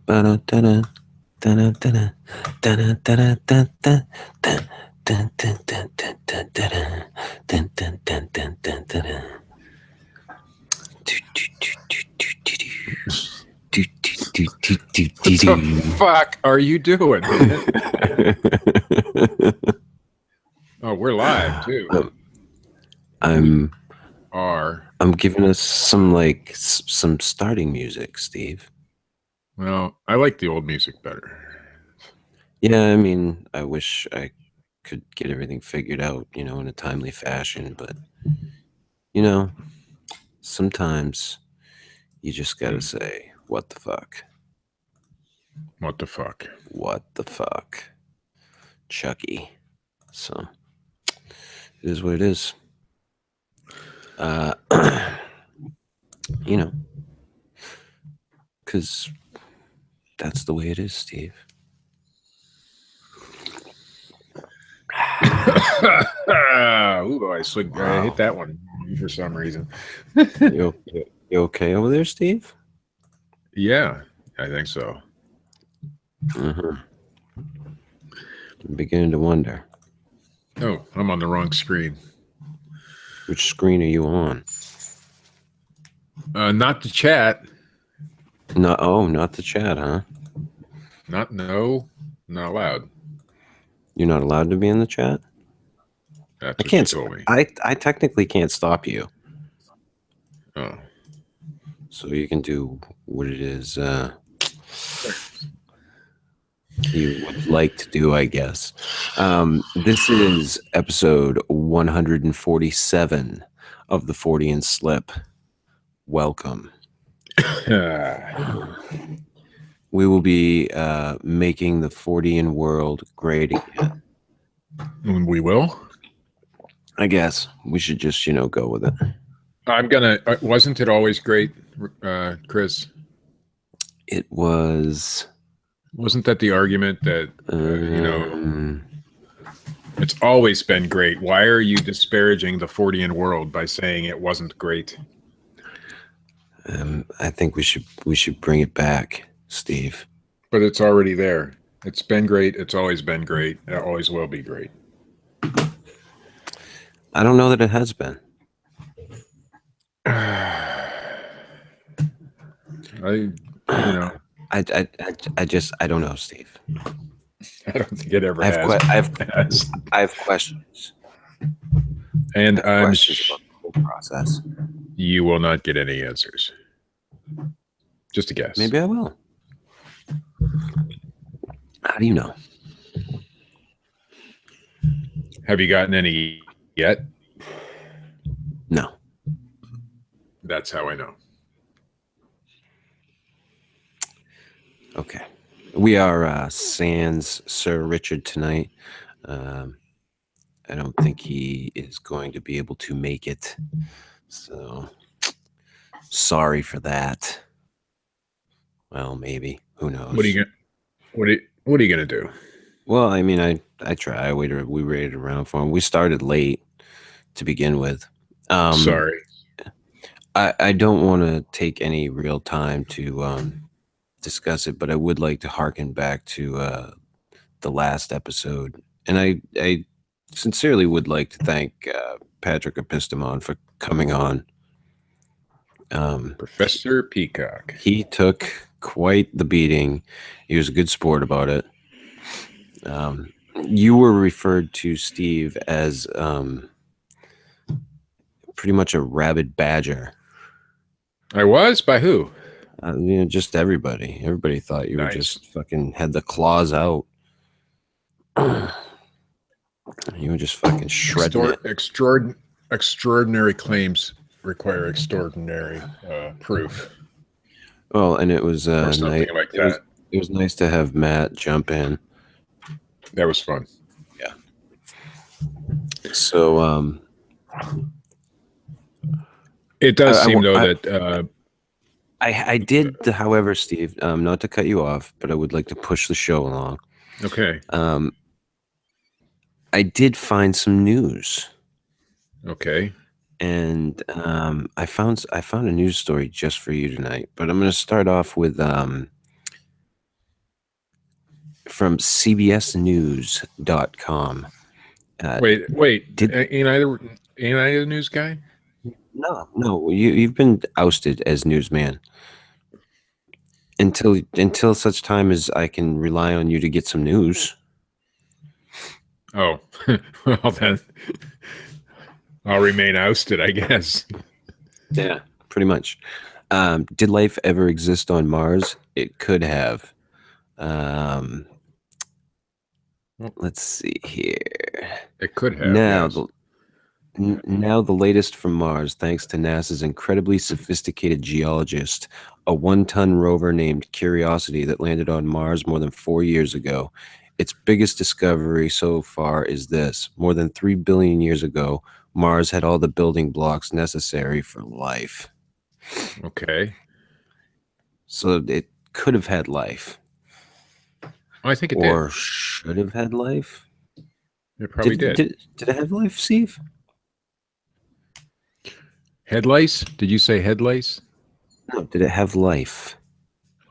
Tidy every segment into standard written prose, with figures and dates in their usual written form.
What the fuck are you doing, man? Oh, we're live too. I'm I'm giving us some starting music, Steve. Well, I like the old music better. Yeah, I mean, I wish I could get everything figured out, in a timely fashion, but sometimes you just gotta say, what the fuck? What the fuck? What the fuck? Chucky. So, it is what it is. Because that's the way it is, Steve. Ooh, I hit that one for some reason. You okay over there, Steve? Yeah, I think so. I'm beginning to wonder. Oh, I'm on the wrong screen. Which screen are you on? Not the chat. Not the chat, huh? Not allowed. You're not allowed to be in the chat? That's what you told me. I technically can't stop you. Oh. So you can do what it is you would like to do, I guess. This is episode 147 of the Fortean Slip. Welcome. We will be making the Fortean world great again. We will? I guess we should just, go with it. I'm gonna. Wasn't it always great, Chris? It was. Wasn't that the argument that it's always been great? Why are you disparaging the Fortean world by saying it wasn't great? I think we should bring it back, Steve. But it's already there. It's been great. It's always been great. It always will be great. I don't know that it has been. I don't know, Steve. I don't think it ever has. I have questions. And I'm questions about the whole process. You will not get any answers. Just a guess. Maybe I will. How do you know? Have you gotten any yet? No. That's how I know. Okay. We are sans Sir Richard tonight. I don't think he is going to be able to make it. So, sorry for that. Well, maybe. Who knows? What are you gonna do? Well, I mean, I try. We waited around for him. We started late to begin with. Sorry. I don't want to take any real time to discuss it, but I would like to harken back to the last episode, and I sincerely would like to thank Patrick Epistemon for coming on. Professor Peacock. He took quite the beating. He was a good sport about it. You were referred to, Steve, as pretty much a rabid badger. I was? By who? Just everybody. Everybody thought you were just fucking had the claws out. You were just fucking shredding it. Extraordinary claims require extraordinary proof. Well, and it was nice. Like that. It was nice to have Matt jump in. That was fun. Yeah. So, it does seem that I did, however, Steve, not to cut you off, but I would like to push the show along. Okay. I did find some news. Okay. And I found a news story just for you tonight, but I'm going to start off with from CBSNews.com. Wait. Ain't I the news guy? No. You've been ousted as newsman until such time as I can rely on you to get some news. Oh, well then, I'll remain ousted, I guess. Yeah, pretty much. Did life ever exist on Mars? It could have. Let's see here. It could have. Now, Yes. now the latest from Mars, thanks to NASA's incredibly sophisticated geologist, a one-ton rover named Curiosity that landed on Mars more than 4 years ago. Its biggest discovery so far is this: more than 3 billion years ago, Mars had all the building blocks necessary for life. Okay. So it could have had life. I think it Or did. should have had life. It probably did. Did it have life, Steve? Head lice? Did you say head lice? No, did it have life?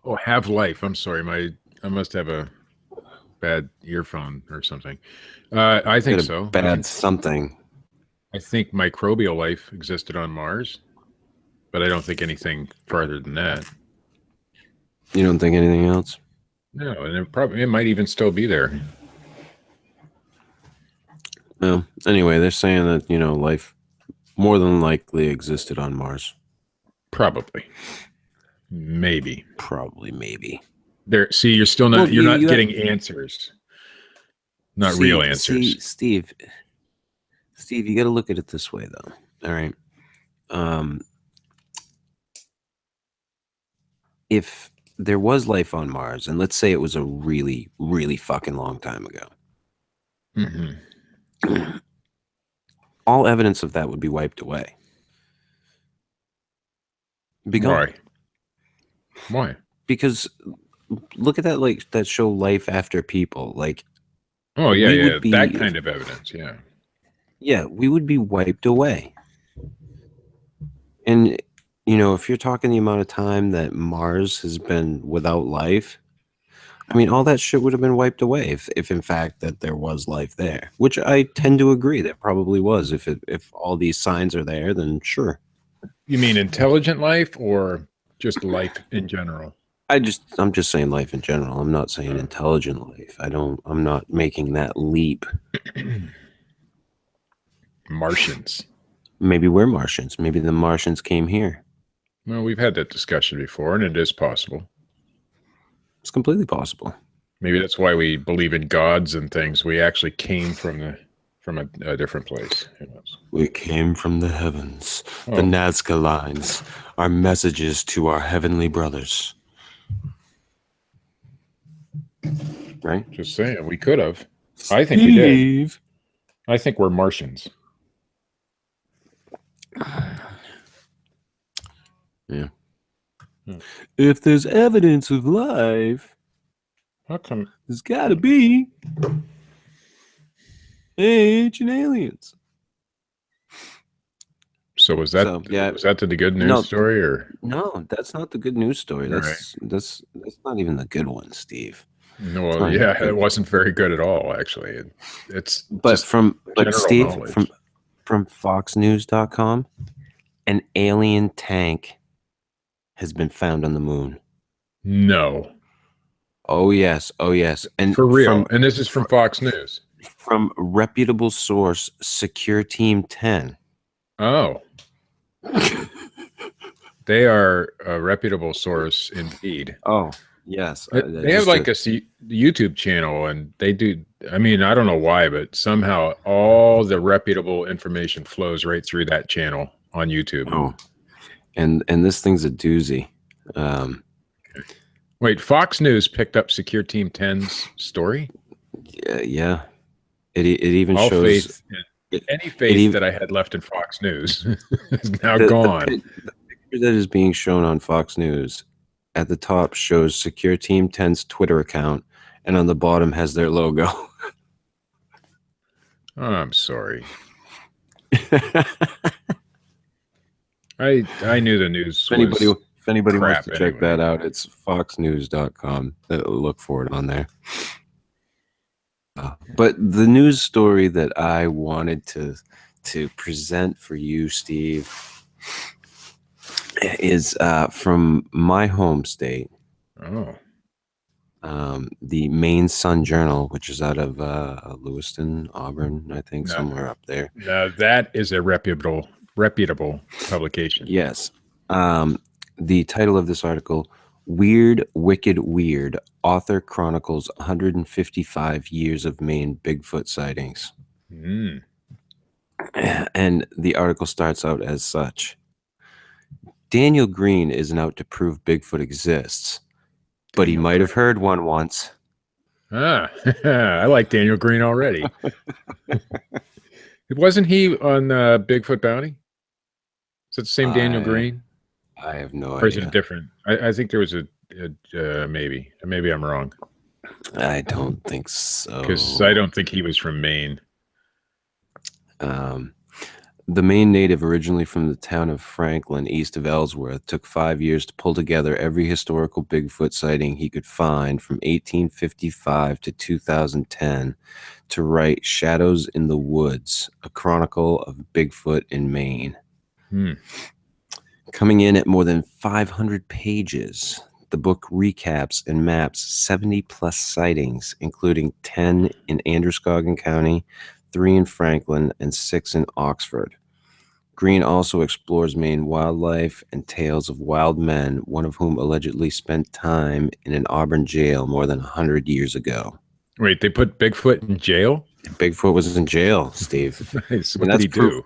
Oh, have life. I'm sorry. I must have a bad earphone or something. I think so. Bad something. I think microbial life existed on Mars, but I don't think anything farther than that. You don't think anything else? No, and it might even still be there. No. Anyway, they're saying that, life more than likely existed on Mars. Probably. Maybe. Probably, maybe. There. See, you're still not. You're not getting answers. Not real answers. Steve, you got to look at it this way, though. All right. If there was life on Mars, and let's say it was a really, really fucking long time ago, all evidence of that would be wiped away. Why? Because look at that, like that show Life After People. Like, oh yeah, that kind of evidence. Yeah, we would be wiped away. And if you're talking the amount of time that Mars has been without life, I mean, all that shit would have been wiped away if in fact that there was life there, which I tend to agree there probably was. If all these signs are there, then sure. You mean intelligent life or just life in general? I'm just saying life in general. I'm not saying intelligent life. I'm not making that leap. Martians. Maybe we're Martians. Maybe the Martians came here. Well, we've had that discussion before, and it is possible. It's completely possible. Maybe that's why we believe in gods and things. We actually came from a different place. Who knows? We came from the heavens. The Nazca lines are messages to our heavenly brothers. Right? Just saying, we could have. I think we did. I think we're Martians. Yeah. If there's evidence of life, how come there's got to be ancient aliens? So was that the good news story, or no? That's not the good news story. That's not even the good one, Steve. No, well, yeah, it wasn't very good at all. Actually, it's from FoxNews.com, an alien tank has been found on the moon. No. Oh yes. And for real. And this is from Fox News. From reputable source, Secure Team 10. Oh. They are a reputable source indeed. Oh, yes. They have like a YouTube channel, and they do. I mean, I don't know why, but somehow all the reputable information flows right through that channel on YouTube. Oh. And this thing's a doozy. Wait, Fox News picked up Secure Team 10's story? Yeah. It even all shows any faith that I had left in Fox News is now gone. The picture that is being shown on Fox News at the top shows Secure Team 10's Twitter account, and on the bottom has their logo. Oh, I'm sorry. I knew the news. If anybody wants to check that out, it's foxnews.com. Look for it on there. But the news story that I wanted to present for you, Steve, is from my home state. Oh, The Maine Sun Journal, which is out of Lewiston, Auburn, I think, no, somewhere up there. no, that is a reputable publication. Yes. The title of this article, Weird, Wicked Weird, Author Chronicles 155 Years of Maine Bigfoot Sightings. Mm. And the article starts out as such. Daniel Green isn't out to prove Bigfoot exists, but he Daniel might have Green. heard one once. Ah, I like Daniel Green already. Wasn't he on Bigfoot Bounty? Is it the same Daniel Green? I have no Or is it idea. different? I think there was a maybe. Maybe I'm wrong. I don't think so. Because I don't think he was from Maine. The Maine native, originally from the town of Franklin, east of Ellsworth, took 5 years to pull together every historical Bigfoot sighting he could find from 1855 to 2010 to write Shadows in the Woods, a chronicle of Bigfoot in Maine. Coming in at more than 500 pages, the book recaps and maps 70-plus sightings, including 10 in Androscoggin County, 3 in Franklin, and 6 in Oxford. Green also explores Maine wildlife and tales of wild men, one of whom allegedly spent time in an Auburn jail more than 100 years ago. Wait, they put Bigfoot in jail? Bigfoot was in jail, Steve. Nice. What did he do?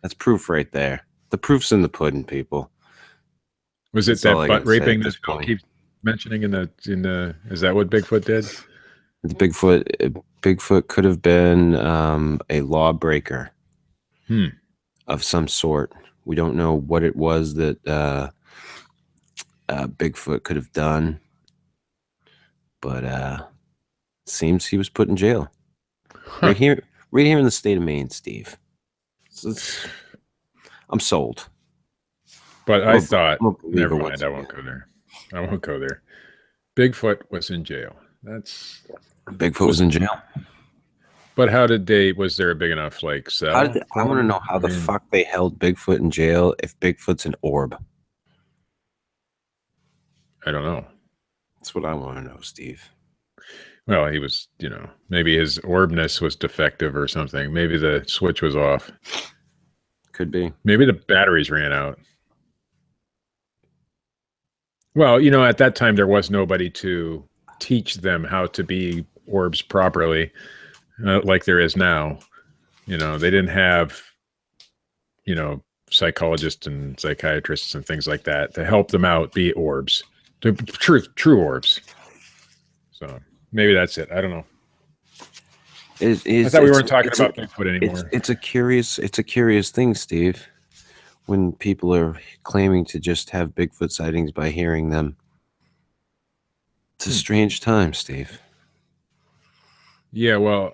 That's proof right there. The proof's in the pudding, people. Was it that butt raping that Phil keeps mentioning in the? Is that what Bigfoot did? Bigfoot could have been a lawbreaker of some sort. We don't know what it was that Bigfoot could have done, but seems he was put in jail right here in the state of Maine, Steve. I'm sold. But I thought, never mind. I won't go there. Bigfoot was in jail. Bigfoot was in jail. But how did was there a big enough cell? I want to know how the fuck they held Bigfoot in jail if Bigfoot's an orb. I don't know. That's what I want to know, Steve. Well, he was, maybe his orbness was defective or something. Maybe the switch was off. Could be. Maybe the batteries ran out. Well, at that time, there was nobody to teach them how to be orbs properly, like there is now. They didn't have, psychologists and psychiatrists and things like that to help them out be orbs, true orbs. So maybe that's it. I don't know. I thought we weren't talking about Bigfoot anymore. It's a curious thing, Steve, when people are claiming to just have Bigfoot sightings by hearing them. It's a strange time, Steve. Yeah, well,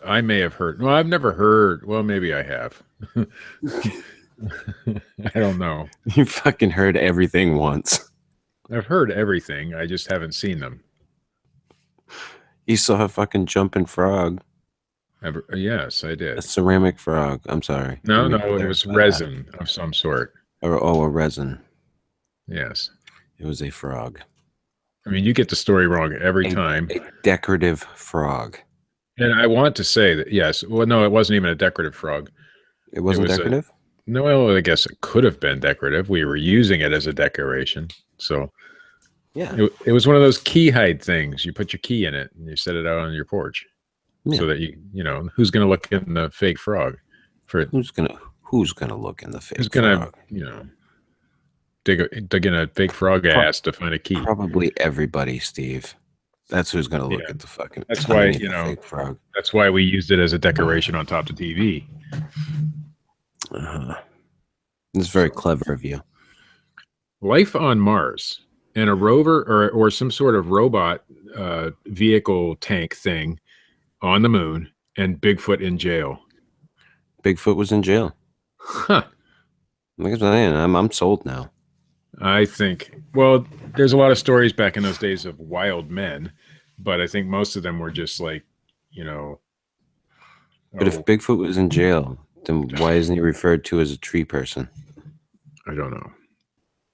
I may have heard. Well, I've never heard. Well, maybe I have. I don't know. You fucking heard everything once. I've heard everything. I just haven't seen them. You saw a fucking jumping frog. Yes, I did. A ceramic frog. I'm sorry. No, it was resin of some sort. A resin. Yes. It was a frog. I mean, you get the story wrong every time. A decorative frog. And I want to say that, yes. Well, no, it wasn't even a decorative frog. It wasn't decorative? No, well, I guess it could have been decorative. We were using it as a decoration. So, yeah. It was one of those key hide things. You put your key in it and you set it out on your porch. Yeah. So that who's going to look in the fake frog? Who's going to look in the fake frog? Who's going to, dig in a fake frog ass to find a key? Probably everybody, Steve. That's who's going to look at the fucking. That's why fake frog. That's why we used it as a decoration on top of the TV. It's very clever of you. Life on Mars and a rover or some sort of robot vehicle tank thing on the moon, and Bigfoot in jail. Bigfoot was in jail. Huh. I'm sold now. I think, well, there's a lot of stories back in those days of wild men, but I think most of them were just like you know. But if Bigfoot was in jail, then why isn't he referred to as a tree person? I don't know.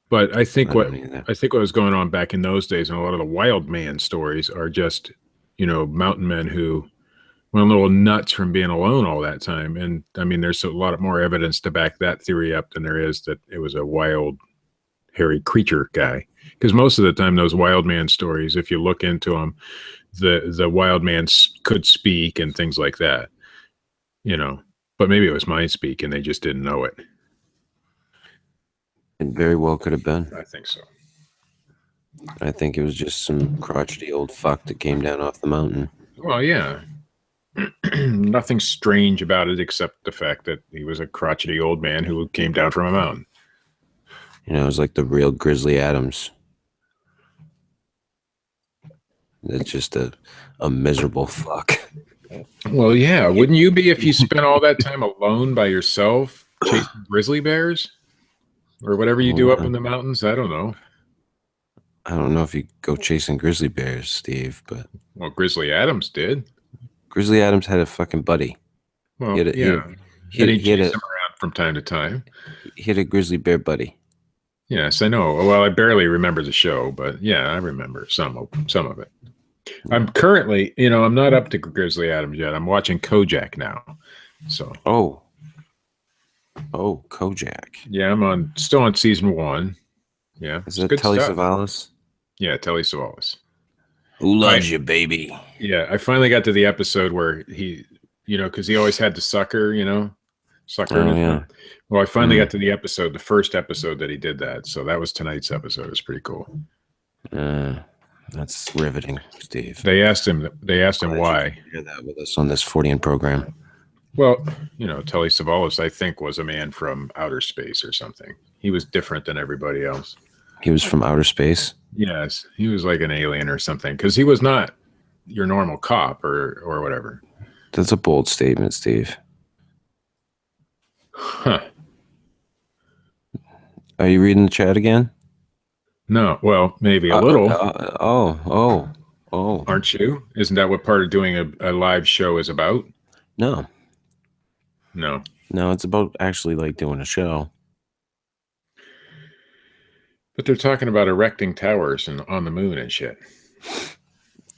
But I think what was going on back in those days, and a lot of the wild man stories are just, mountain men who went a little nuts from being alone all that time. And I mean, there's a lot more evidence to back that theory up than there is that it was a wild, hairy creature guy. Because most of the time, those wild man stories, if you look into them, the wild man could speak and things like that, But maybe it was mind speak and they just didn't know it. It very well could have been. I think so. I think it was just some crotchety old fuck that came down off the mountain. Well, yeah. Nothing strange about it except the fact that he was a crotchety old man who came down from a mountain. It was like the real Grizzly Adams. It's just a miserable fuck. Well, yeah. Wouldn't you be if you spent all that time alone by yourself chasing grizzly bears? Or whatever you do up in the mountains? I don't know. I don't know if you go chasing grizzly bears, Steve, but... Well, Grizzly Adams did. Grizzly Adams had a fucking buddy. Well, he chased him around from time to time. He had a grizzly bear buddy. Yes, I know. Well, I barely remember the show, but yeah, I remember some of it. I'm currently, I'm not up to Grizzly Adams yet. I'm watching Kojak now. So. Oh, Kojak. Yeah, I'm still on season 1. Yeah. Is that Telly Savalas? Yeah, Telly Savalas. Who loves you, baby? Yeah, I finally got to the episode where he, because he always had the sucker, sucker. Oh, yeah. Well, I finally got to the first episode that he did that. So that was tonight's episode. It was pretty cool. That's riveting, Steve. They asked him why. Share that with us on this Fortean program. Well, Telly Savalas, I think, was a man from outer space or something. He was different than everybody else. He was from outer space? Yes. He was like an alien or something, because he was not your normal cop or whatever. That's a bold statement, Steve. Huh. Are you reading the chat again? No. Well, maybe a little. Oh. Aren't you? Isn't that what part of doing a live show is about? No. No, it's about actually like doing a show. But they're talking about erecting towers on the moon and shit.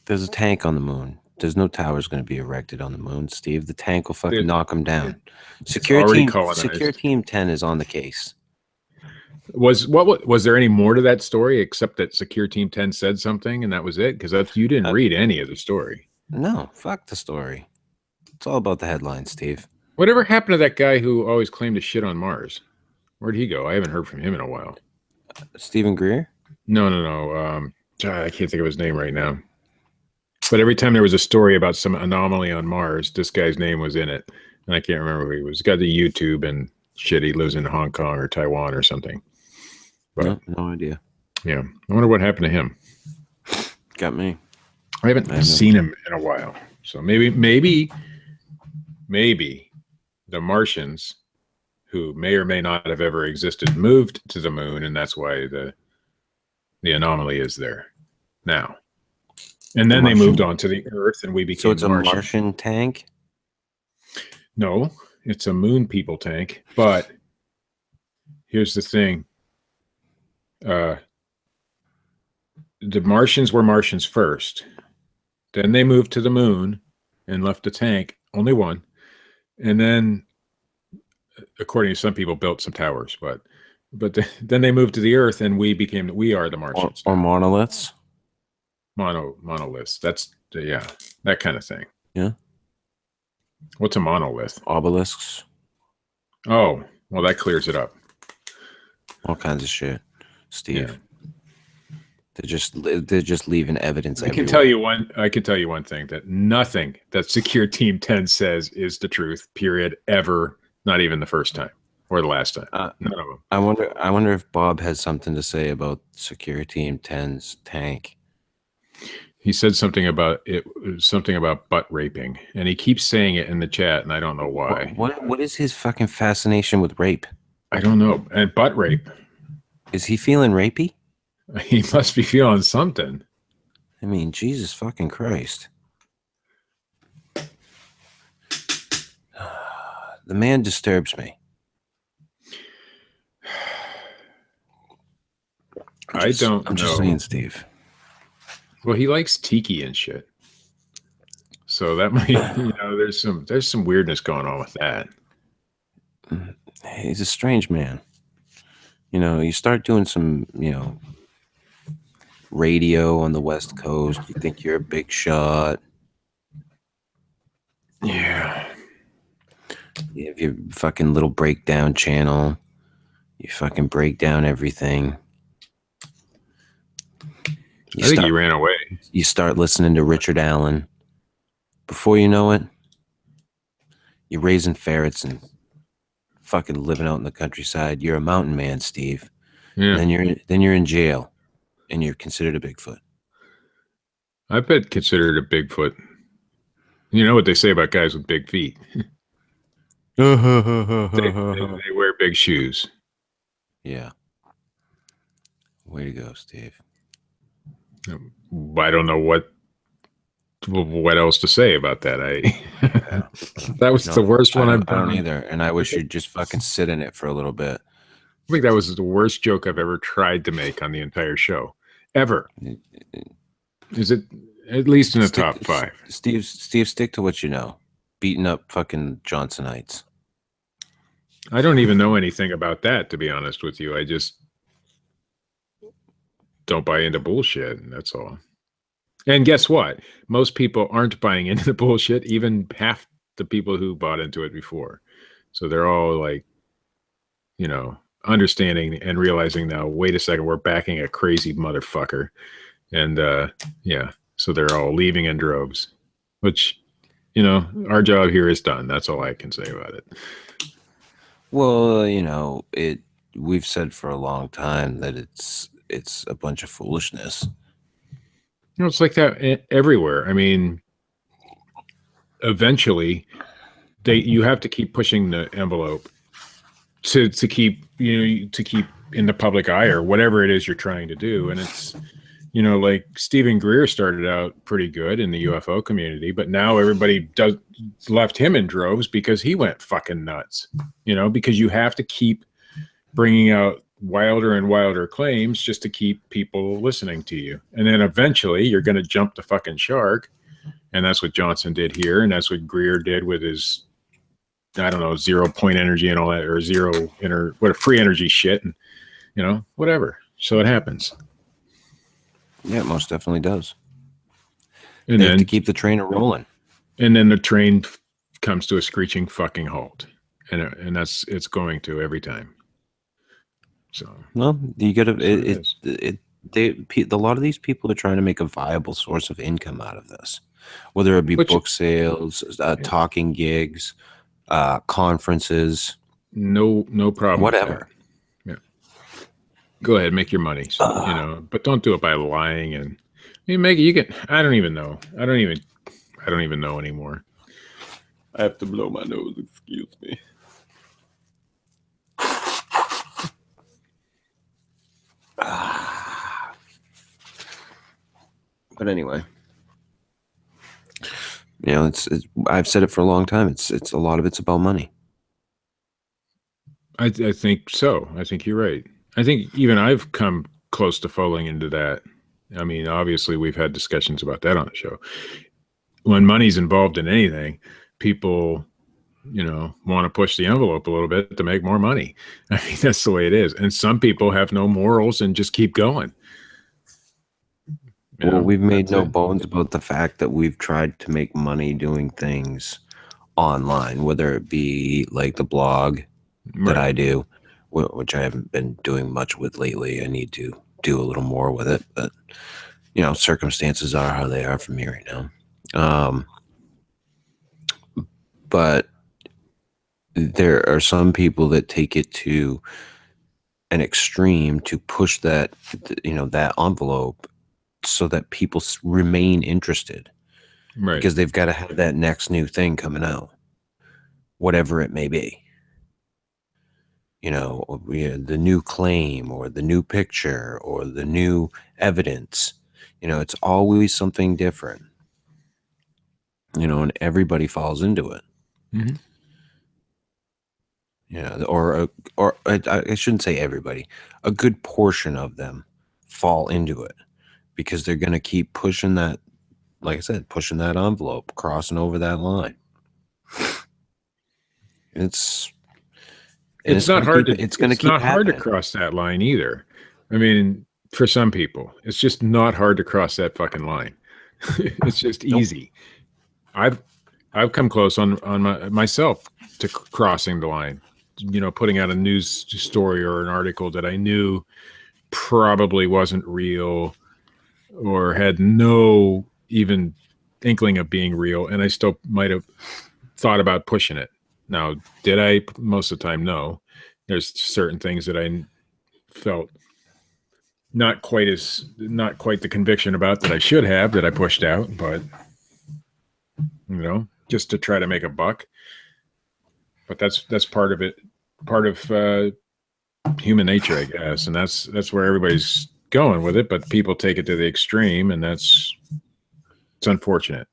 There's a tank on the moon. There's no towers going to be erected on the moon, Steve. The tank will fucking knock them down. Secure Team 10 is on the case. Was there any more to that story except that Secure Team 10 said something and that was it? Because you didn't read any of the story. No, fuck the story. It's all about the headlines, Steve. Whatever happened to that guy who always claimed to shit on Mars? Where'd he go? I haven't heard from him in a while. Stephen Greer? No. I can't think of his name right now. But every time there was a story about some anomaly on Mars, this guy's name was in it. And I can't remember who he was. He's got the YouTube and shit. He lives in Hong Kong or Taiwan or something. But, no idea. Yeah. I wonder what happened to him. Got me. I haven't seen him in a while. So maybe the Martians, who may or may not have ever existed, moved to the moon, and that's why the anomaly is there now. And then they moved on to the Earth, and we became So it's a Martian tank? No, it's a moon people tank. But here's the thing. The Martians were Martians first. Then they moved to the moon and left the tank, only one. And then, according to some people, built some towers. But then they moved to the Earth, and we are the Martians. Or monoliths? Monoliths. That's, that kind of thing. Yeah. What's a monolith? Obelisks. Oh, well, that clears it up. All kinds of shit, Steve. Yeah. They're just leaving evidence. I can tell you one thing, that nothing that Secure Team 10 says is the truth. Period. Ever. Not even the first time or the last time. None of them. I wonder if Bob has something to say about Secure Team 10's tank. He said something about butt raping, and he keeps saying it in the chat, and I don't know why. What is his fucking fascination with rape? I don't know. And butt rape. Is he feeling rapey? He must be feeling something. I mean, Jesus fucking Christ. The man disturbs me. I'm just saying, Steve. Well, he likes tiki and shit. So that might, there's some weirdness going on with that. He's a strange man. You start doing some, radio on the West Coast. You think you're a big shot. Yeah. You have your fucking little breakdown channel. You fucking break down everything. I think he ran away. You start listening to Richard Allen. Before you know it, you're raising ferrets and fucking living out in the countryside. You're a mountain man, Steve. Yeah. And then you're in jail, and you're considered a Bigfoot. I've been considered a Bigfoot. You know what they say about guys with big feet? they wear big shoes. Yeah. Way to go, Steve. I don't know what else to say about that. That was the worst one I've done. I don't either, and I wish you'd just fucking sit in it for a little bit. I think that was the worst joke I've ever tried to make on the entire show, ever. Is it at least in the top 5? Steve, stick to what you know. Beating up fucking Johnsonites. I don't even know anything about that, to be honest with you. I just don't buy into bullshit, and that's all. And guess what? Most people aren't buying into the bullshit, even half the people who bought into it before. So they're all like, understanding and realizing now, wait a second, we're backing a crazy motherfucker. And so they're all leaving in droves, which, our job here is done. That's all I can say about it. Well, we've said for a long time that it's a bunch of foolishness. It's like that everywhere. I mean, eventually you have to keep pushing the envelope to keep in the public eye or whatever it is you're trying to do. And it's, like Stephen Greer started out pretty good in the UFO community, but now everybody left him in droves because he went fucking nuts, because you have to keep bringing out wilder and wilder claims just to keep people listening to you. And then eventually you're going to jump the fucking shark. And that's what Johnson did here. And that's what Greer did with his, 0 point energy and all that, or free energy shit. And, whatever. So it happens. Yeah, it most definitely does. And then to keep the train rolling. And then the train comes to a screeching fucking halt. And it's going to every time. So, well, you got to, a lot of these people are trying to make a viable source of income out of this, whether it be book sales, talking gigs, conferences. No problem. Whatever. Yeah. Go ahead, make your money. So, but don't do it by lying and you can. I don't even know. I don't even know anymore. I have to blow my nose. Excuse me. But anyway, it's I've said it for a long time. It's a lot of it's about money. I think so. I think you're right. I think even I've come close to falling into that. I mean, obviously we've had discussions about that on the show. When money's involved in anything, people, want to push the envelope a little bit to make more money. I mean, that's the way it is. And some people have no morals and just keep going. Well, we've made no bones about the fact that we've tried to make money doing things online, whether it be like the blog that I do, which I haven't been doing much with lately. I need to do a little more with it, but circumstances are how they are for me right now. But there are some people that take it to an extreme to push that, that envelope so that people remain interested, right? Because they've got to have that next new thing coming out, whatever it may be. The new claim or the new picture or the new evidence. It's always something different. And everybody falls into it. Mm-hmm. Yeah, or I shouldn't say everybody. A good portion of them fall into it because they're going to keep pushing that, like I said, pushing that envelope, crossing over that line. It's not hard to it's going to keep hard to happening. cross that line either. I mean, for some people, it's just not hard to cross that fucking line. It's just easy. I've come close on myself to crossing the line. You know, putting out a news story or an article that I knew probably wasn't real or had no even inkling of being real, and I still might have thought about pushing it. Now, did I? Most of the time, no. There's certain things that I felt not quite the conviction about that I should have, that I pushed out, but you know, just to try to make a buck. But that's part of it, part of human nature, I guess, and that's where everybody's going with it. But people take it to the extreme, and it's unfortunate.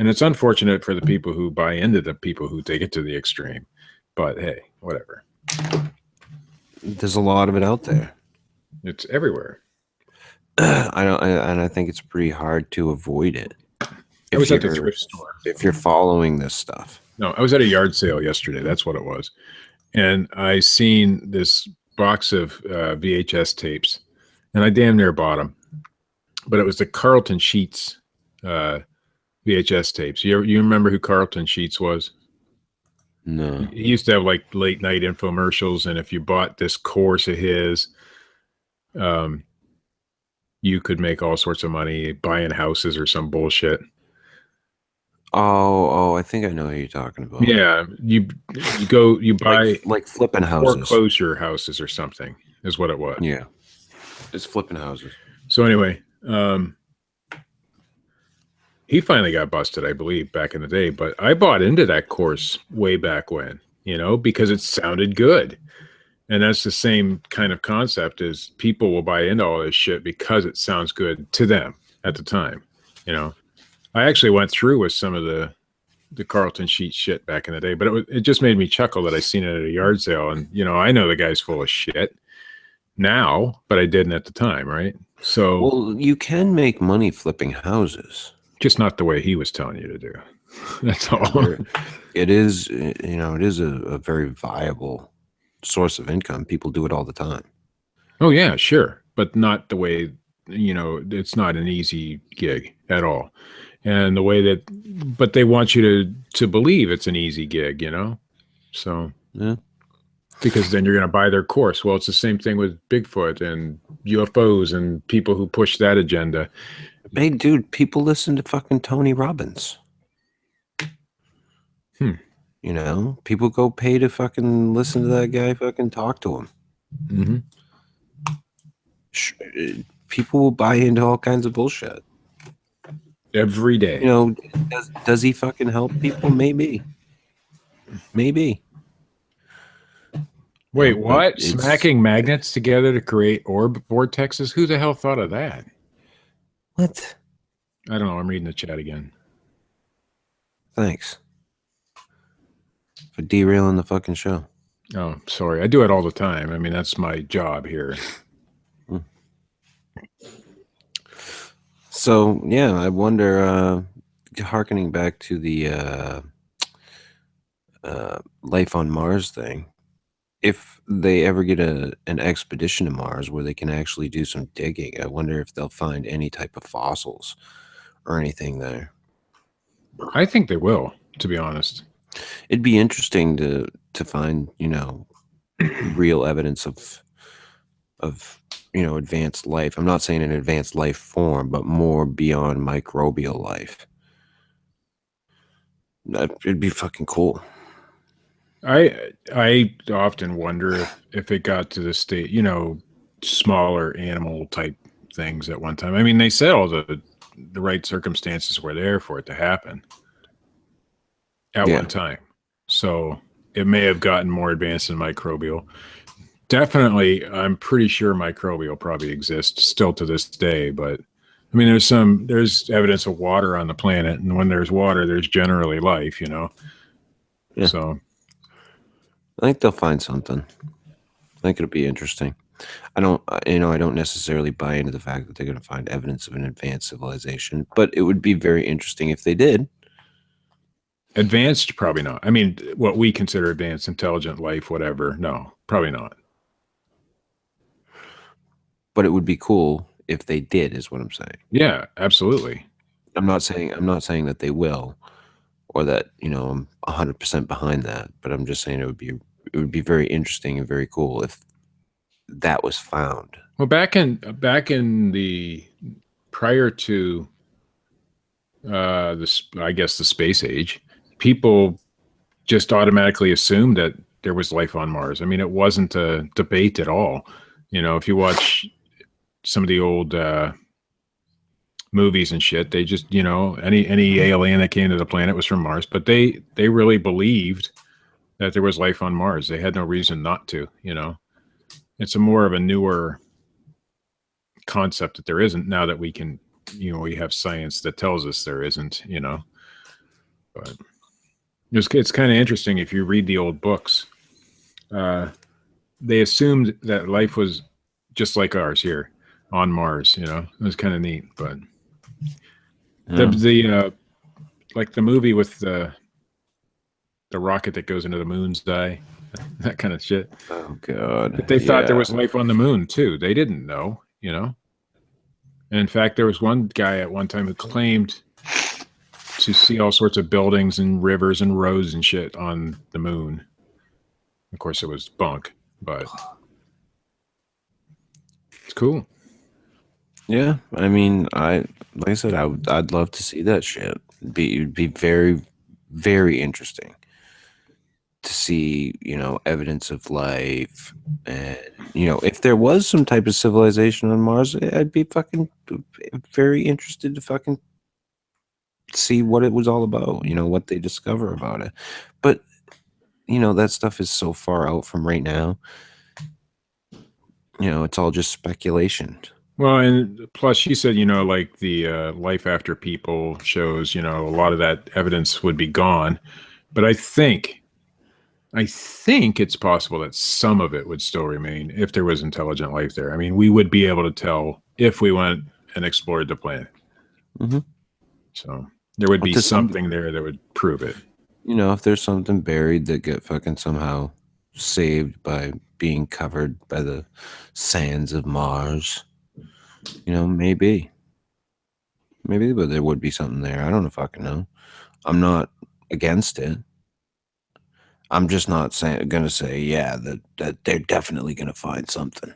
And it's unfortunate for the people who buy into the people who take it to the extreme. But hey, whatever. There's a lot of it out there. It's everywhere. I think it's pretty hard to avoid it. I was at the thrift store. If you're following this stuff. No, I was at a yard sale yesterday. That's what it was. And I seen this box of VHS tapes, and I damn near bought them. But it was the Carlton Sheets VHS tapes. You remember who Carlton Sheets was? No. He used to have like late night infomercials, and if you bought this course of his, you could make all sorts of money buying houses or some bullshit. Oh, I think I know who you're talking about. Yeah, you buy like flipping houses, foreclosure houses or something is what it was. Yeah, it's flipping houses. So anyway, he finally got busted, I believe, back in the day. But I bought into that course way back when, you know, because it sounded good. And that's the same kind of concept as people will buy into all this shit because it sounds good to them at the time, you know. I actually went through with some of the Carlton Sheet shit back in the day, but it just made me chuckle that I seen it at a yard sale. And, you know, I know the guy's full of shit now, but I didn't at the time, right? So, well, you can make money flipping houses. Just not the way he was telling you to do. That's all. It is, you know, it is a very viable source of income. People do it all the time. Oh, yeah, sure. But not the way, you know, it's not an easy gig at all. And the way that, but they want you to believe it's an easy gig, you know? So, yeah. Because then you're going to buy their course. Well, it's the same thing with Bigfoot and UFOs and people who push that agenda. Hey, dude, people listen to fucking Tony Robbins. You know, people go pay to fucking listen to that guy fucking talk to him. Mm-hmm. People will buy into all kinds of bullshit. Every day. You know, does he fucking help people? Maybe. Wait, what? Smacking magnets together to create orb vortexes? Who the hell thought of that? What? I don't know. I'm reading the chat again. Thanks for derailing the fucking show. Oh, sorry. I do it all the time. I mean, that's my job here. So, yeah, I wonder, hearkening back to the life on Mars thing, if they ever get an expedition to Mars where they can actually do some digging, I wonder if they'll find any type of fossils or anything there. I think they will, to be honest. It'd be interesting to find, you know, real evidence of you know, advanced life. I'm not saying an advanced life form, but more beyond microbial life. It'd be fucking cool. I often wonder if it got to the state, you know, smaller animal type things at one time. I mean, they said all the right circumstances were there for it to happen at one time. So it may have gotten more advanced than microbial. Definitely, I'm pretty sure microbial probably exists still to this day, but I mean, there's evidence of water on the planet, and when there's water, there's generally life, you know? Yeah. So I think they'll find something. I think it'll be interesting. I don't necessarily buy into the fact that they're going to find evidence of an advanced civilization, but it would be very interesting if they did. Advanced, probably not. I mean, what we consider advanced, intelligent life, whatever. No, probably not. But it would be cool if they did, is what I'm saying. Yeah, absolutely. I'm not saying that they will, or that I'm 100% behind that. But I'm just saying it would be very interesting and very cool if that was found. Well, back in the prior to this, I guess the space age, people just automatically assumed that there was life on Mars. I mean, it wasn't a debate at all. If you watch some of the old movies and shit, they just, any alien that came to the planet was from Mars, but they really believed that there was life on Mars. They had no reason not to. It's a more of a newer concept that there isn't, now that we can, we have science that tells us there isn't, but it's kind of interesting. If you read the old books, they assumed that life was just like ours here on Mars. It was kind of neat. But the like the movie with the rocket that goes into the moon's eye, that kind of shit. Oh god! But they thought there was life on the moon too. They didn't know. And in fact, there was one guy at one time who claimed to see all sorts of buildings and rivers and roads and shit on the moon. Of course, it was bunk, but it's cool. Yeah, I mean, like I said, I'd love to see that shit. It'd be very, very interesting to see, evidence of life, and if there was some type of civilization on Mars, I'd be fucking very interested to fucking see what it was all about. What they discover about it. But that stuff is so far out from right now. It's all just speculation. Well, and plus she said, like the Life After People shows, a lot of that evidence would be gone. But I think it's possible that some of it would still remain if there was intelligent life there. I mean, we would be able to tell if we went and explored the planet. Mm-hmm. So there would be something there that would prove it. If there's something buried that get fucking somehow saved by being covered by the sands of Mars, maybe, but there would be something there. I don't fucking know. I'm not against it. I'm just not gonna say, yeah, that they're definitely gonna find something.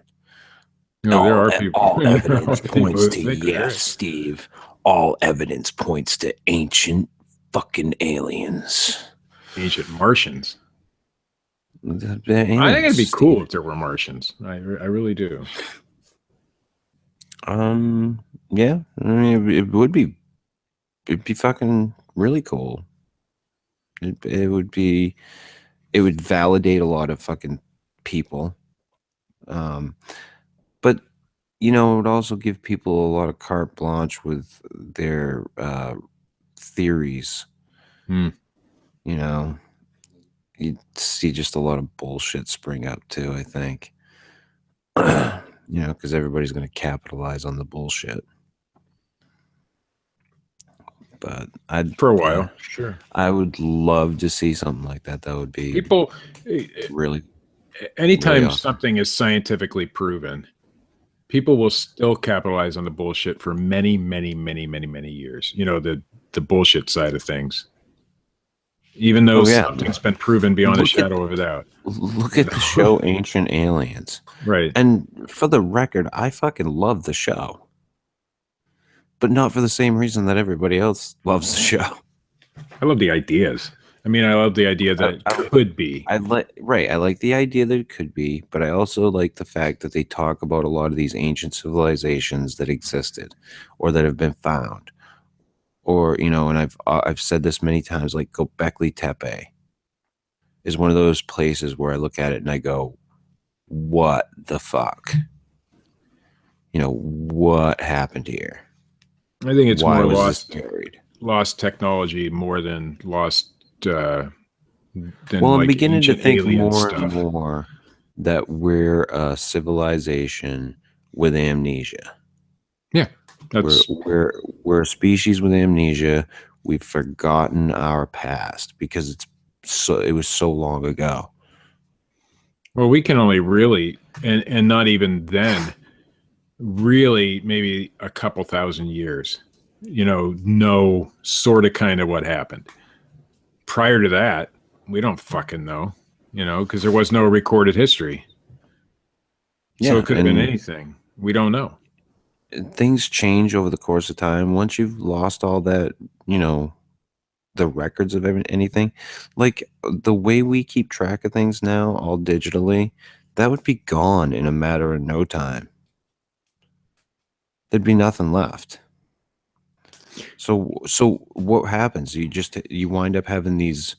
There are people. All evidence points to yes, Steve. All evidence points to ancient fucking aliens. Ancient Martians. Aliens, I think it'd be cool if there were Martians. I really do. Yeah. I mean, it'd be fucking really cool. It would validate a lot of fucking people. But it would also give people a lot of carte blanche with their theories. You'd see just a lot of bullshit spring up too, I think. Because everybody's going to capitalize on the bullshit. But for a while, sure. I would love to see something like that. That would be people really. Anytime really awesome. Something is scientifically proven, people will still capitalize on the bullshit for many, many, many, many, many years. The bullshit side of things. Even though something's been proven beyond a shadow of a doubt. Look at the show Ancient Aliens. Right. And for the record, I fucking love the show. But not for the same reason that everybody else loves the show. I love the ideas. I mean, I love the idea that it could be. I like the idea that it could be, but I also like the fact that they talk about a lot of these ancient civilizations that existed or that have been found. Or, and I've said this many times, like Göbekli Tepe is one of those places where I look at it and I go, what the fuck? What happened here? I think it's more lost technology more than lost than well, I'm like beginning to ancient think alien more stuff. and more that we're a civilization with amnesia. Yeah, we're a species with amnesia. We've forgotten our past because it was so long ago. Well, we can only really, and not even then, really maybe a couple thousand years, know sort of kind of what happened. Prior to that, we don't fucking know, because there was no recorded history. So it could have been anything. We don't know. Things change over the course of time. Once you've lost all that, the records of anything, like the way we keep track of things now, all digitally, that would be gone in a matter of no time. There'd be nothing left. So what happens? You wind up having this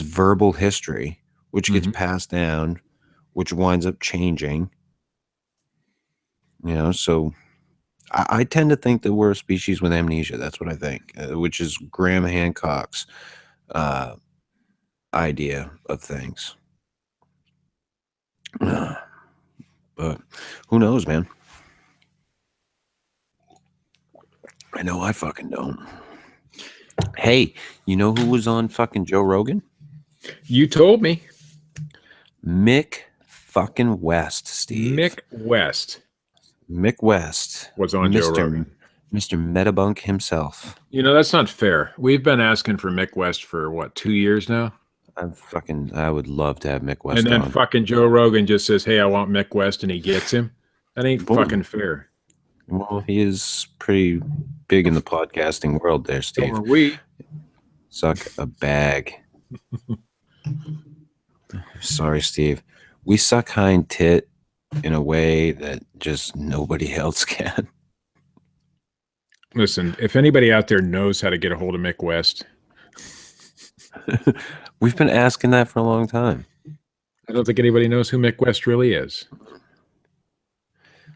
verbal history, which gets passed down, which winds up changing. So I tend to think that we're a species with amnesia. That's what I think, which is Graham Hancock's idea of things. But who knows, man? I know I fucking don't. Hey, you know who was on fucking Joe Rogan? You told me. Mick fucking West, Steve. Mick West was on Joe Rogan. Mr. Metabunk himself. That's not fair. We've been asking for Mick West for what, 2 years now? I would love to have Mick West on. And then fucking Joe Rogan just says, "Hey, I want Mick West," and he gets him. That ain't fucking fair. Well, he is pretty big in the podcasting world there, Steve. So are we. Suck a bag. Sorry, Steve. We suck hind tit in a way that just nobody else can. Listen, if anybody out there knows how to get a hold of Mick West. We've been asking that for a long time. I don't think anybody knows who Mick West really is.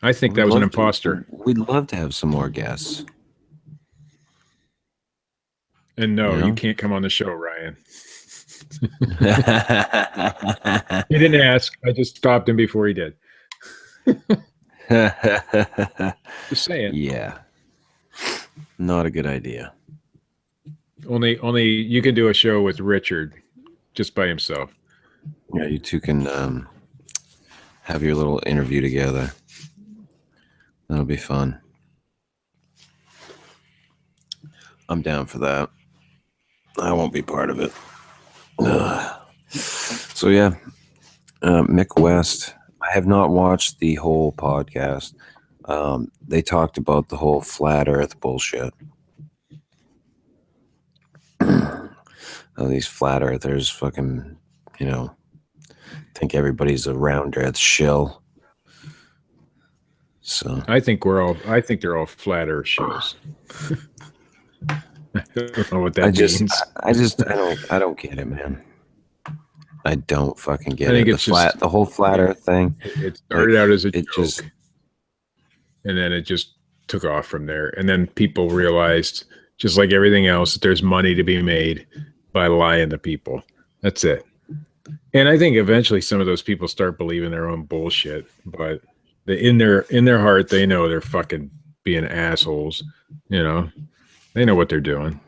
I think that was an imposter. We'd love to have some more guests. And no, you can't come on the show, Ryan. He didn't ask. I just stopped him before he did. Just saying. Yeah. Not a good idea. Only you can do a show with Richard just by himself. Yeah, you two can have your little interview together. That'll be fun. I'm down for that. I won't be part of it. So yeah, Mick West. I have not watched the whole podcast. They talked about the whole flat Earth bullshit. These flat earthers fucking, think everybody's a round earth shill. So I think they're all flat earth shows. I don't know what that means. I don't get it, man. I don't fucking get it. The whole flat earth thing. It started out as a joke. And then it just took off from there. And then people realized, just like everything else, that there's money to be made by lying to people. That's it. And I think eventually some of those people start believing their own bullshit, but in their heart, they know they're fucking being assholes. They know what they're doing.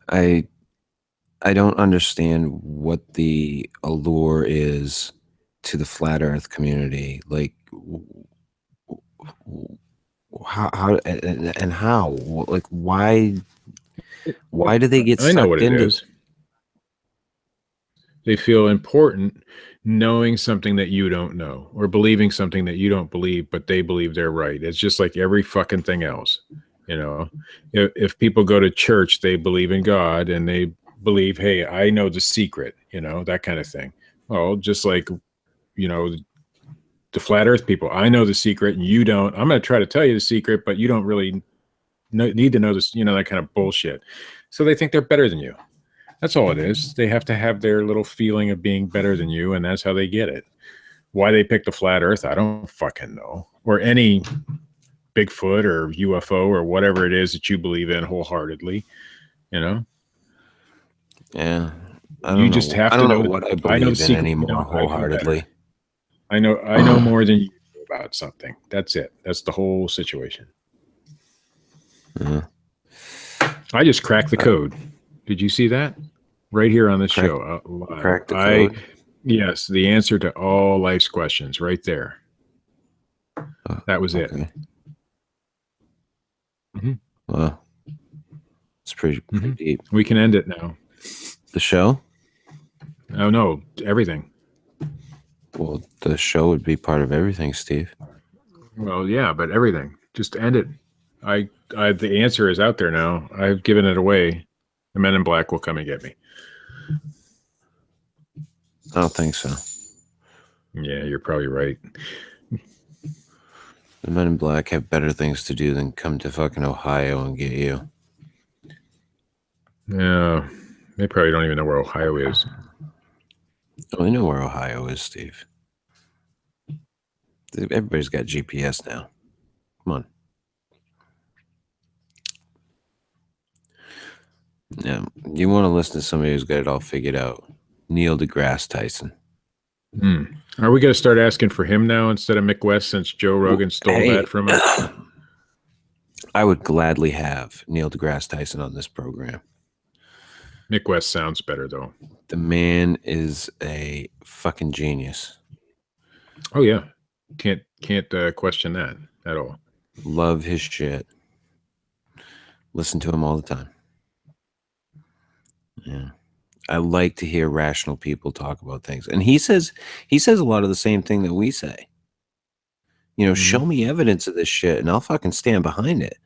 I don't understand what the allure is to the flat earth community. Like, how and how? Like, why do they get sucked into? They feel important knowing something that you don't know, or believing something that you don't believe, but they believe they're right. It's just like every fucking thing else. If people go to church, they believe in God and they believe, hey, I know the secret, that kind of thing. Well, just like, the flat earth people, I know the secret and you don't. I'm going to try to tell you the secret, but you don't really need to know this, that kind of bullshit. So they think they're better than you. That's all it is. They have to have their little feeling of being better than you, and that's how they get it. Why they pick the flat earth, I don't fucking know. Or any Bigfoot or UFO or whatever it is that you believe in wholeheartedly. You know? Yeah. You just have to know. What I I know the believe in secret. anymore wholeheartedly. I know more than you do about something. That's it. That's the whole situation. I just cracked the code. Did you see that? Right here on this show. Crack the code? Yes, the answer to all life's questions right there. That was it. Mm-hmm. Wow. It's pretty deep. We can end it now. The show? Oh, no, everything. Well, the show would be part of everything, Steve. Well, yeah, but everything. Just end it. The answer is out there now. I've given it away. The Men in Black will come and get me. I don't think so. Yeah, you're probably right. The Men in Black have better things to do than come to fucking Ohio and get you. Yeah, they probably don't even know where Ohio is. Oh, I know where Ohio is, Steve. Everybody's got GPS now. Come on. Yeah, you want to listen to somebody who's got it all figured out. Neil deGrasse Tyson. Are we going to start asking for him now instead of Mick West since Joe Rogan stole that from us? I would gladly have Neil deGrasse Tyson on this program. Mick West sounds better, though. The man is a fucking genius. Oh, yeah. Can't question that at all. Love his shit. Listen to him all the time. Yeah. I like to hear rational people talk about things. And he says a lot of the same thing that we say. You know, show me evidence of this shit and I'll fucking stand behind it.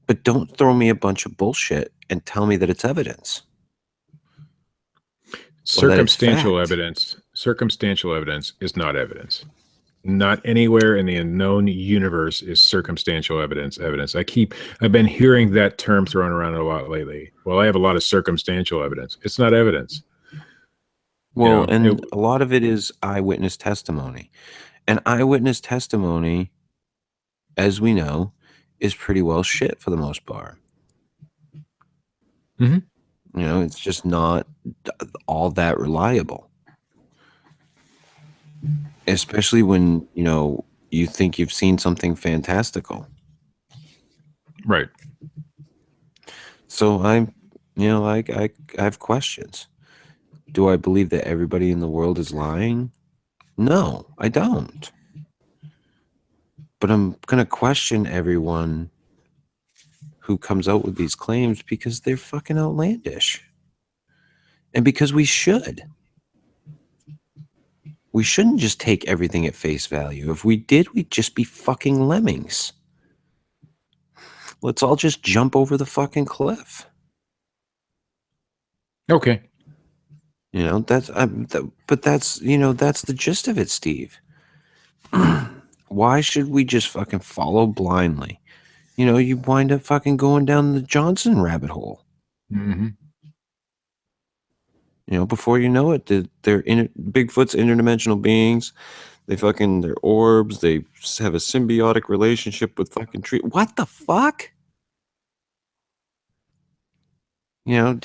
But don't throw me a bunch of bullshit and tell me that it's evidence. Circumstantial evidence is not evidence. Not anywhere in the known universe is circumstantial evidence. I've been hearing that term thrown around a lot lately. Well, I have a lot of circumstantial evidence. It's not evidence. Well, a lot of it is eyewitness testimony. And eyewitness testimony, as we know, is pretty well shit for the most part. You know, it's just not all that reliable. Especially when, you know, you think you've seen something fantastical. Right. So I have questions. Do I believe that everybody in the world is lying? No, I don't. But I'm going to question everyone who comes out with these claims because they're fucking outlandish. And because we should. We shouldn't just take everything at face value. If we did, we'd just be fucking lemmings. Let's all just jump over the fucking cliff. Okay. You know, that's the gist of it, Steve. Why should we just fucking follow blindly? You know, you wind up fucking going down the Johnson rabbit hole. You know, before you know it, they're Bigfoot's interdimensional beings. They're orbs. They have a symbiotic relationship with fucking tree. What the fuck? You know,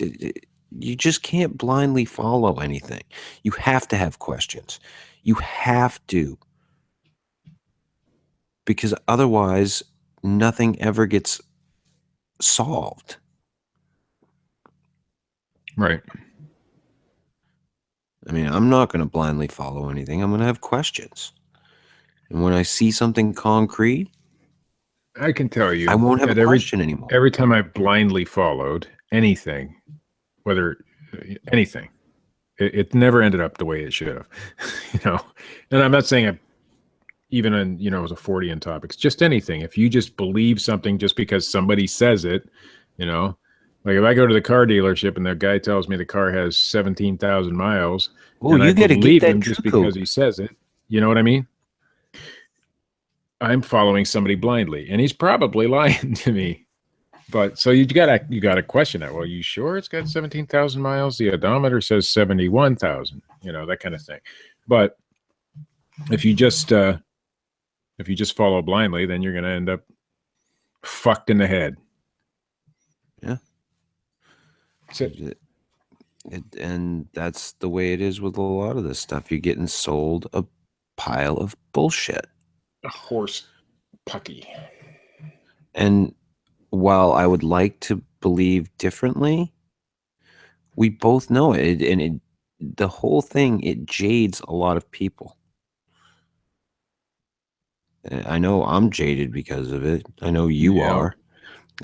you just can't blindly follow anything. You have to have questions. You have to. Because otherwise, nothing ever gets solved. Right. I mean, I'm not going to blindly follow anything. I'm going to have questions. And when I see something concrete, I can tell you, I won't have a question anymore. Every time I blindly followed anything, whether anything, it never ended up the way it should have. You know, and I'm not saying even on, you know, it was a Fortean topics, just anything. If you just believe something just because somebody says it, you know, like if I go to the car dealership and the guy tells me the car has 17,000 miles, and I believe him just because he says it, you know what I mean? I'm following somebody blindly, and he's probably lying to me. But so you gotta question that. Well, you sure it's got 17,000 miles? The odometer says 71,000. You know, that kind of thing. But if you just follow blindly, then you're gonna end up fucked in the head. And that's the way it is with a lot of this stuff. You're getting sold a pile of bullshit. A horse pucky. And while I would like to believe differently, we both know it. And the whole thing, it jades a lot of people. I know I'm jaded because of it. I know you are.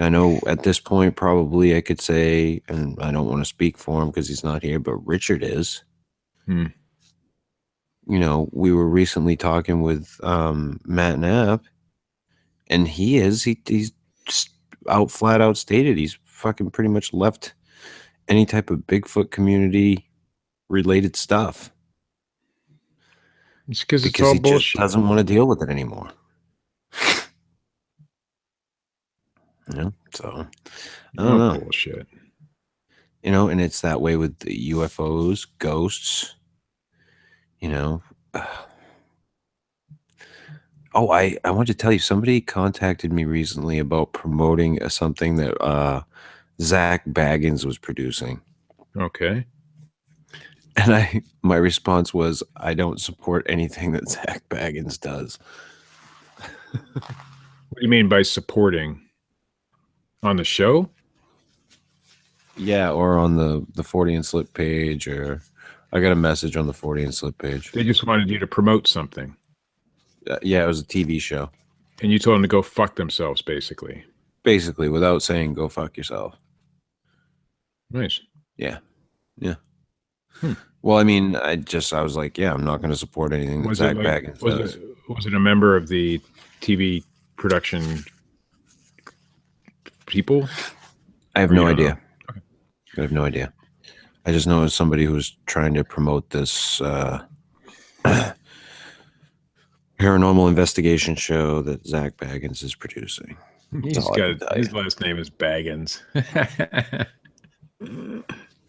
I know at this point, probably I could say, and I don't want to speak for him because he's not here, but Richard is. You know, we were recently talking with Matt Knapp, and he's just flat out stated he's fucking pretty much left any type of Bigfoot community related stuff. It's because it's all he bullshit. Just doesn't want to deal with it anymore. So I don't know. Bullshit. You know, and it's that way with the UFOs, ghosts. You know. Oh, I want to tell you, somebody contacted me recently about promoting something that Zach Baggins was producing. Okay. And my response was, I don't support anything that Zach Baggins does. What do you mean by supporting? On the show? Yeah, or on the Fortean Slip page, or I got a message on the Fortean Slip page. They just wanted you to promote something. Yeah, it was a TV show. And you told them to go fuck themselves, basically. Basically, without saying go fuck yourself. Nice. Yeah. Well, I mean, I was like, yeah, I'm not going to support anything that Zach Baggins does. Was it a member of the TV production people? I have no idea. Okay. I have no idea. I just know it's somebody who's trying to promote this paranormal investigation show that Zach Baggins is producing. His last name is Baggins.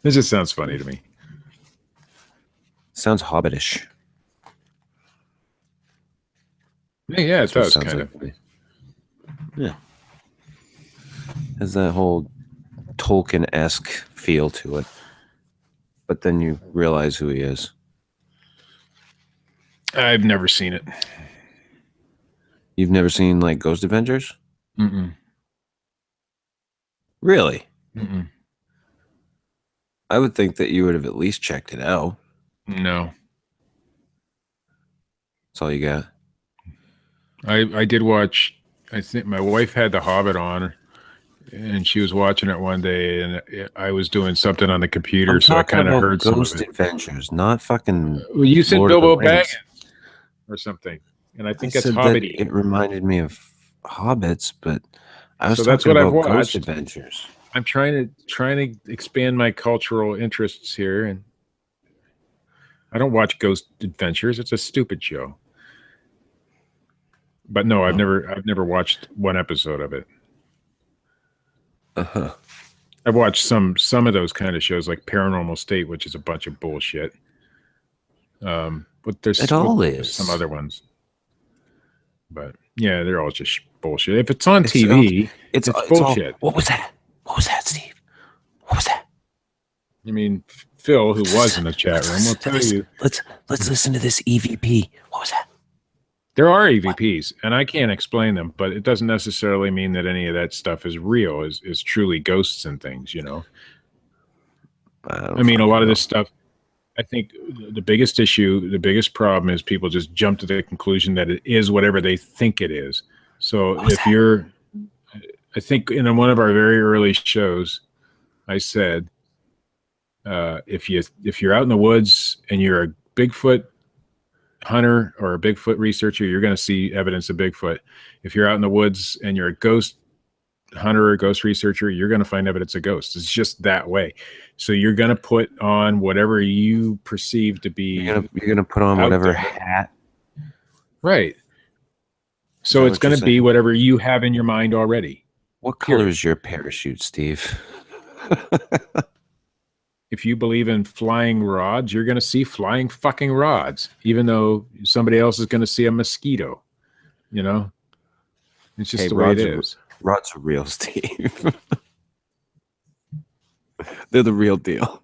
This just sounds funny to me. Sounds hobbitish. Yeah, it does kind of. Yeah. Has that whole Tolkien-esque feel to it. But then you realize who he is. I've never seen it. You've never seen, like, Ghost Adventures? Mm-mm. Really? Mm-mm. I would think that you would have at least checked it out. No. That's all you got. I did watch, I think my wife had The Hobbit on, and she was watching it one day, and I was doing something on the computer, so I kind of heard some of it. Ghost Adventures, not fucking. Well, you said Bilbo Baggins or something, and I think that's Hobbit-y. It reminded me of Hobbits, but I was so that's what I've watched. Ghost Adventures. I'm trying to expand my cultural interests here, and I don't watch Ghost Adventures. It's a stupid show. But no, I've never watched one episode of it. I've watched some of those kind of shows, like Paranormal State, which is a bunch of bullshit. But there's some other ones. But yeah, they're all just bullshit. If it's on TV, it's bullshit. What was that? What was that, Steve? What was that? You mean Phil, who was in the chat room, will tell you. Let's listen to this EVP. What was that? There are EVPs, and I can't explain them, but it doesn't necessarily mean that any of that stuff is real, is truly ghosts and things, you know? I mean, a lot of this stuff, I think the biggest issue, the biggest problem is people just jump to the conclusion that it is whatever they think it is. So I think in one of our very early shows, I said, if you're out in the woods and you're a Bigfoot hunter or a Bigfoot researcher, you're going to see evidence of Bigfoot. If you're out in the woods and you're a ghost hunter or ghost researcher, you're going to find evidence of ghosts. It's just that way. So you're going to put on whatever you perceive to be. You're going to put on whatever hat. Right. So it's going to be whatever you have in your mind already. What color is your parachute, Steve? If you believe in flying rods, you're going to see flying fucking rods, even though somebody else is going to see a mosquito. You know, it's just the way it is. Rods are real, Steve. They're the real deal.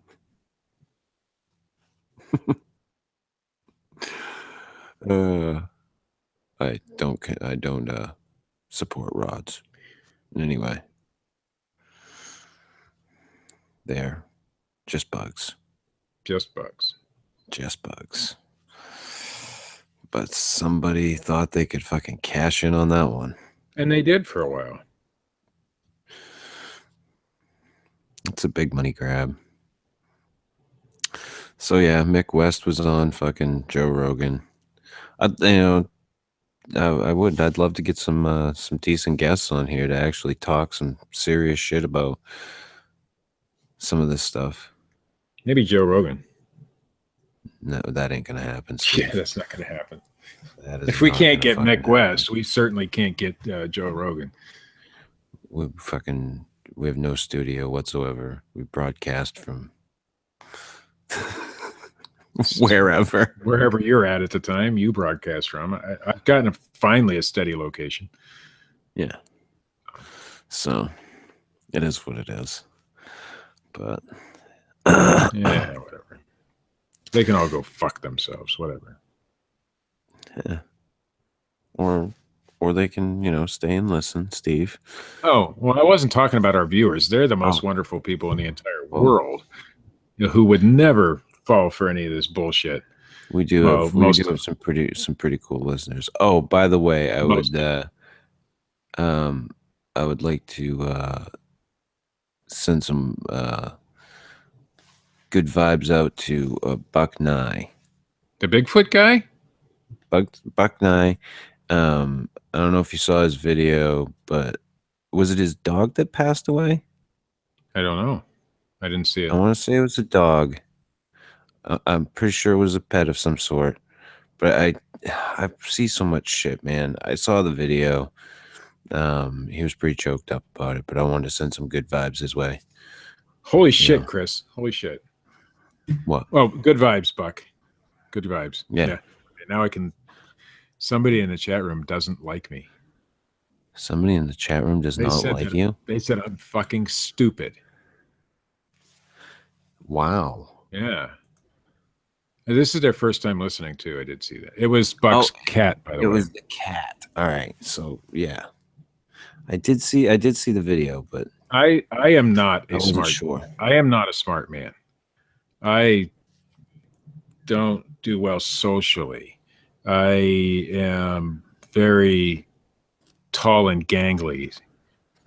I don't support rods in any way. They're just bugs. Just bugs. Just bugs. But somebody thought they could fucking cash in on that one. And they did for a while. It's a big money grab. So yeah, Mick West was on fucking Joe Rogan. I'd love to get some decent guests on here to actually talk some serious shit about some of this stuff. Maybe Joe Rogan. No, that ain't gonna happen, Steve. Yeah, that's not gonna happen. If we can't get Mick West, we certainly can't get Joe Rogan. We have no studio whatsoever. We broadcast from wherever you're at the time you broadcast from. I've gotten finally a steady location. Yeah. So it is what it is. But yeah, whatever. They can all go fuck themselves, whatever. Yeah. Or they can, stay and listen, Steve. Oh, well, I wasn't talking about our viewers. They're the most wonderful people in the entire world, who would never fall for any of this bullshit. We do have some pretty cool listeners. Oh, by the way, I would like to send some good vibes out to Buck Nye. The Bigfoot guy? Buck Nye. I don't know if you saw his video, but was it his dog that passed away? I don't know. I didn't see it. I want to say it was a dog. I'm pretty sure it was a pet of some sort. But I see so much shit, man. I saw the video. He was pretty choked up about it, but I wanted to send some good vibes his way. Holy shit, Chris. Holy shit. What? Well, good vibes, Buck. Good vibes. Yeah. Now I can... Somebody in the chat room doesn't like me. Somebody in the chat room does not like you? They said I'm fucking stupid. Wow. Yeah. This is their first time listening too. I did see that. It was Buck's cat, by the way. It was the cat. All right. So yeah. I did see the video, but I am not a smart. Sure. I am not a smart man. I don't do well socially. I am very tall and gangly.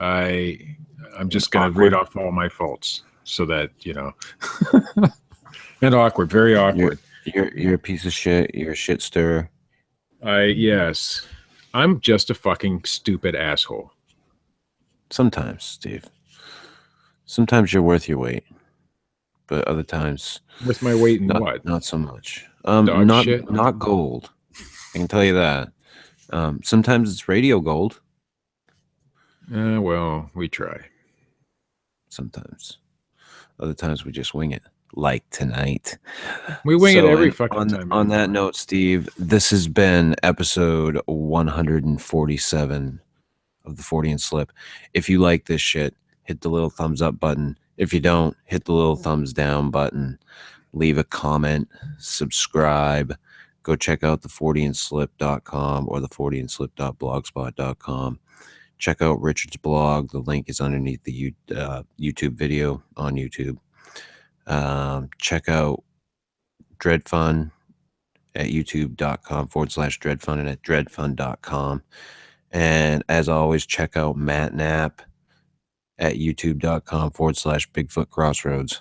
I'm just going to read off all my faults so that, and awkward, very awkward. You're a piece of shit. You're a shit stirrer. Yes. I'm just a fucking stupid asshole. Sometimes, Steve. Sometimes you're worth your weight. But other times... Worth my weight in what? Not so much. Not gold. I can tell you that. Sometimes it's radio gold. Well, we try. Sometimes. Other times we just wing it. Like tonight. We wing it every fucking time. On that note, Steve, this has been episode 147 of the Fortean Slip. If you like this shit, hit the little thumbs up button. If you don't, hit the little thumbs down button. Leave a comment. Subscribe. Go check out the ForteanSlip.com or the ForteanSlip.blogspot.com. Check out Richard's blog. The link is underneath the YouTube video on YouTube. Check out Dred Funn at youtube.com/Dred Funn and at dredfunn.com. And as always, check out Matt Knapp at youtube.com/bigfootcrossroads,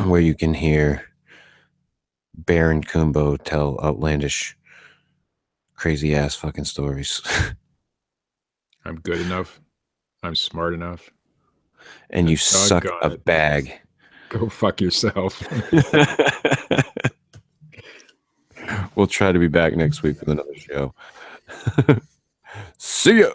where you can hear Baron Kumbo tell outlandish, crazy ass fucking stories. I'm good enough. I'm smart enough. And you suck a bag. Go fuck yourself. We'll try to be back next week with another show. See ya.